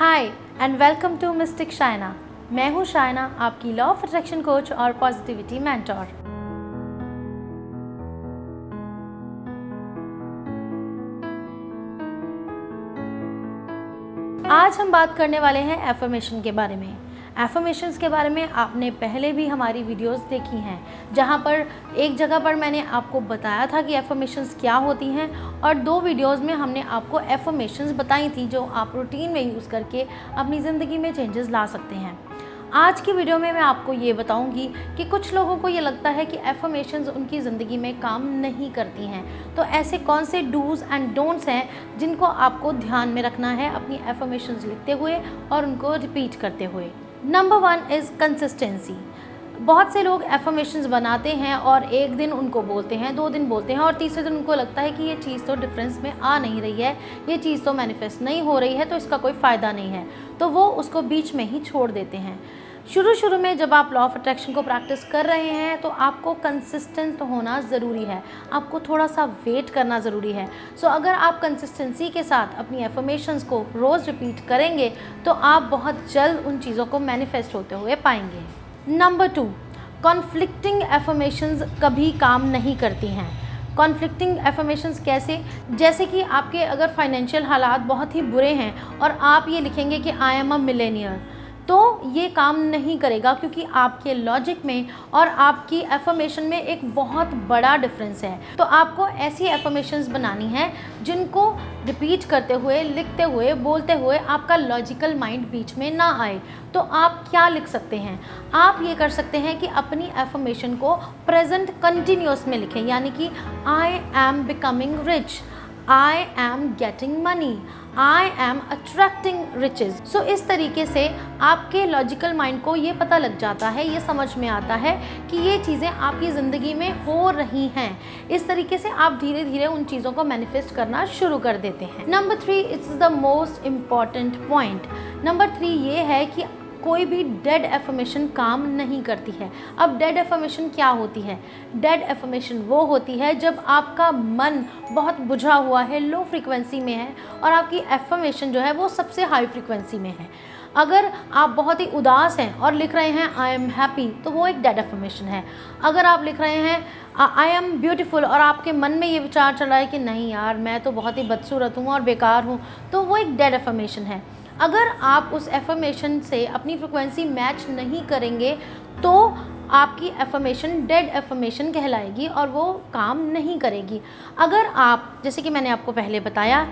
Hi and welcome to Mystic Shayna. मैं हूँ शायना, आपकी लॉ ऑफ अट्रैक्शन कोच और पॉजिटिविटी मेंटोर। आज हम बात करने वाले हैं एफर्मेशन के बारे में। एफर्मेशंस के बारे में आपने पहले भी हमारी वीडियोस देखी हैं, जहां पर एक जगह पर मैंने आपको बताया था कि एफर्मेशंस क्या होती हैं और 2 वीडियोस में हमने आपको एफर्मेशंस बताई थी जो आप रूटीन में यूज़ करके अपनी ज़िंदगी में चेंजेस ला सकते हैं। आज की वीडियो में मैं आपको ये बताऊंगी कि कुछ लोगों को ये लगता है कि एफर्मेशंस उनकी ज़िंदगी में काम नहीं करती हैं। तो ऐसे कौन से डूज़ एंड डोंट्स हैं जिनको आपको ध्यान में रखना है अपनी एफर्मेशंस लिखते हुए और उनको रिपीट करते हुए। Number 1 is consistency. बहुत से लोग एफर्मेशंस बनाते हैं और एक दिन उनको बोलते हैं, 2 दिन बोलते हैं और तीसरे दिन उनको लगता है कि ये चीज़ तो डिफरेंस में आ नहीं रही है, ये चीज़ तो मैनिफेस्ट नहीं हो रही है, तो इसका कोई फ़ायदा नहीं है, तो वो उसको बीच में ही छोड़ देते हैं। शुरू में जब आप लॉ ऑफ अट्रैक्शन को प्रैक्टिस कर रहे हैं तो आपको कंसिस्टेंट होना ज़रूरी है, आपको थोड़ा सा वेट करना ज़रूरी है। सो अगर आप कंसिस्टेंसी के साथ अपनी एफर्मेशंस को रोज़ रिपीट करेंगे तो आप बहुत जल्द उन चीज़ों को मैनिफेस्ट होते हुए पाएंगे। नंबर 2, कॉन्फ्लिक्टिंग एफर्मेशंस कभी काम नहीं करती हैं। कॉन्फ्लिक्टिंग एफर्मेशंस कैसे? जैसे कि आपके अगर फाइनेंशियल हालात बहुत ही बुरे हैं और आप ये लिखेंगे कि आई एम अ मिलेनियर, तो ये काम नहीं करेगा, क्योंकि आपके लॉजिक में और आपकी एफर्मेशन में एक बहुत बड़ा डिफरेंस है। तो आपको ऐसी एफर्मेशंस बनानी है जिनको रिपीट करते हुए, लिखते हुए, बोलते हुए आपका लॉजिकल माइंड बीच में ना आए। तो आप क्या लिख सकते हैं? आप ये कर सकते हैं कि अपनी एफर्मेशन को प्रेजेंट कंटिन्यूअस में लिखें, यानी कि I am becoming rich, I am getting money, I am attracting riches. So इस तरीके से आपके लॉजिकल माइंड को ये पता लग जाता है, ये समझ में आता है कि ये चीज़ें आपकी ज़िंदगी में हो रही हैं। इस तरीके से आप धीरे धीरे उन चीज़ों को मैनिफेस्ट करना शुरू कर देते हैं। Number 3 it's the most important point. Number 3 ये है कि कोई भी डेड एफर्मेशन काम नहीं करती है। अब डेड एफर्मेशन क्या होती है? डेड एफर्मेशन वो होती है जब आपका मन बहुत बुझा हुआ है, लो फ्रीक्वेंसी में है और आपकी एफर्मेशन जो है वो सबसे हाई फ्रीक्वेंसी में है। अगर आप बहुत ही उदास हैं और लिख रहे हैं आई एम हैप्पी, तो वो एक डेड एफर्मेशन है। अगर आप लिख रहे हैं आई एम ब्यूटीफुल और आपके मन में ये विचार चल रहा है कि नहीं यार, मैं तो बहुत ही बदसूरत हूँ और बेकार हूँ, तो वो एक डेड एफर्मेशन है। अगर आप उस एफर्मेशन से अपनी फ्रिक्वेंसी मैच नहीं करेंगे तो आपकी एफर्मेशन डेड एफर्मेशन कहलाएगी और वो काम नहीं करेगी। अगर आप, जैसे कि मैंने आपको पहले बताया,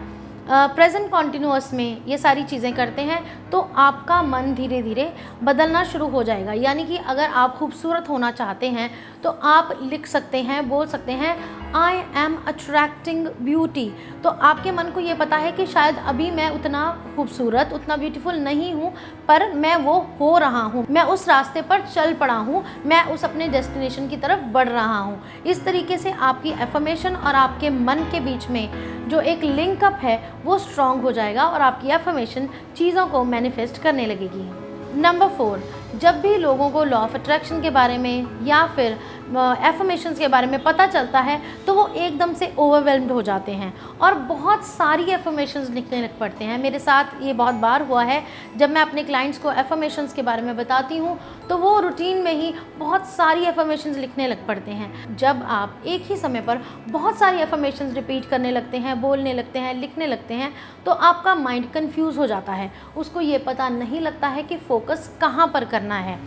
प्रेजेंट कॉन्टिन्यूअस में ये सारी चीज़ें करते हैं तो आपका मन धीरे धीरे बदलना शुरू हो जाएगा। यानी कि अगर आप खूबसूरत होना चाहते हैं तो आप लिख सकते हैं, बोल सकते हैं आई एम अट्रैक्टिंग ब्यूटी। तो आपके मन को ये पता है कि शायद अभी मैं उतना खूबसूरत, उतना ब्यूटीफुल नहीं हूँ, पर मैं वो हो रहा हूँ, मैं उस रास्ते पर चल पड़ा हूँ, मैं उस अपने डेस्टिनेशन की तरफ बढ़ रहा हूँ। इस तरीके से आपकी एफर्मेशन और आपके मन के बीच में जो एक लिंकअप है वो स्ट्रॉन्ग हो जाएगा और आपकी एफर्मेशन चीज़ों को मैनिफेस्ट करने लगेगी। नंबर 4, जब भी लोगों को लॉ ऑफ अट्रैक्शन के बारे में या फिर एफर्मेशंस के बारे में पता चलता है तो वो एकदम से ओवरवेल्म्ड हो जाते हैं और बहुत सारी एफर्मेशंस लिखने लग पड़ते हैं। मेरे साथ ये बहुत बार हुआ है, जब मैं अपने क्लाइंट्स को एफर्मेशंस के बारे में बताती हूँ तो वो रूटीन में ही बहुत सारी एफर्मेशंस लिखने लग पड़ते हैं। जब आप एक ही समय पर बहुत सारी एफर्मेशंस रिपीट करने लगते हैं, बोलने लगते हैं, लिखने लगते हैं, तो आपका माइंड कंफ्यूज हो जाता है, उसको ये पता नहीं लगता है कि फोकस कहाँ पर करना है।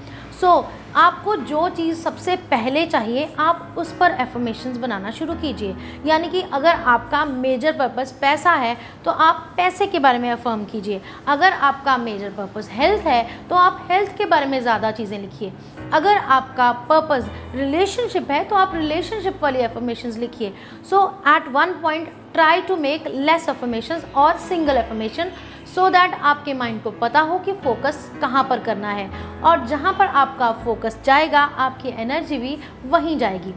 आपको जो चीज़ सबसे पहले चाहिए आप उस पर एफर्मेशंस बनाना शुरू कीजिए। यानी कि अगर आपका मेजर पर्पस पैसा है तो आप पैसे के बारे में अफर्म कीजिए। अगर आपका मेजर पर्पस हेल्थ है तो आप हेल्थ के बारे में ज़्यादा चीज़ें लिखिए। अगर आपका पर्पस रिलेशनशिप है तो आप रिलेशनशिप वाली एफर्मेशंस लिखिए। So at one point try to make less affirmations और सिंगल एफर्मेशन, सो दैट आपके माइंड को पता हो कि फोकस कहाँ पर करना है और जहाँ पर आपका फोकस जाएगा आपकी एनर्जी भी वहीं जाएगी।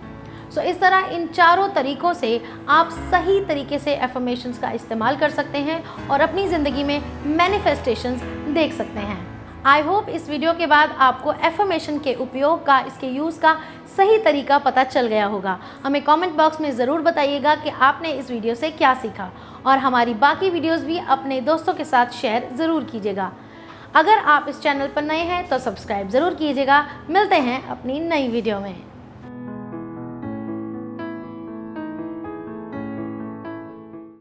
सो इस तरह इन चारों तरीक़ों से आप सही तरीके से एफर्मेशंस का इस्तेमाल कर सकते हैं और अपनी ज़िंदगी में मैनिफेस्टेशंस देख सकते हैं। आई होप इस वीडियो के बाद आपको एफर्मेशन के उपयोग का, इसके यूज़ का सही तरीका पता चल गया होगा। हमें कमेंट बॉक्स में ज़रूर बताइएगा कि आपने इस वीडियो से क्या सीखा और हमारी बाकी वीडियोस भी अपने दोस्तों के साथ शेयर ज़रूर कीजिएगा। अगर आप इस चैनल पर नए हैं तो सब्सक्राइब ज़रूर कीजिएगा। मिलते हैं अपनी नई वीडियो में।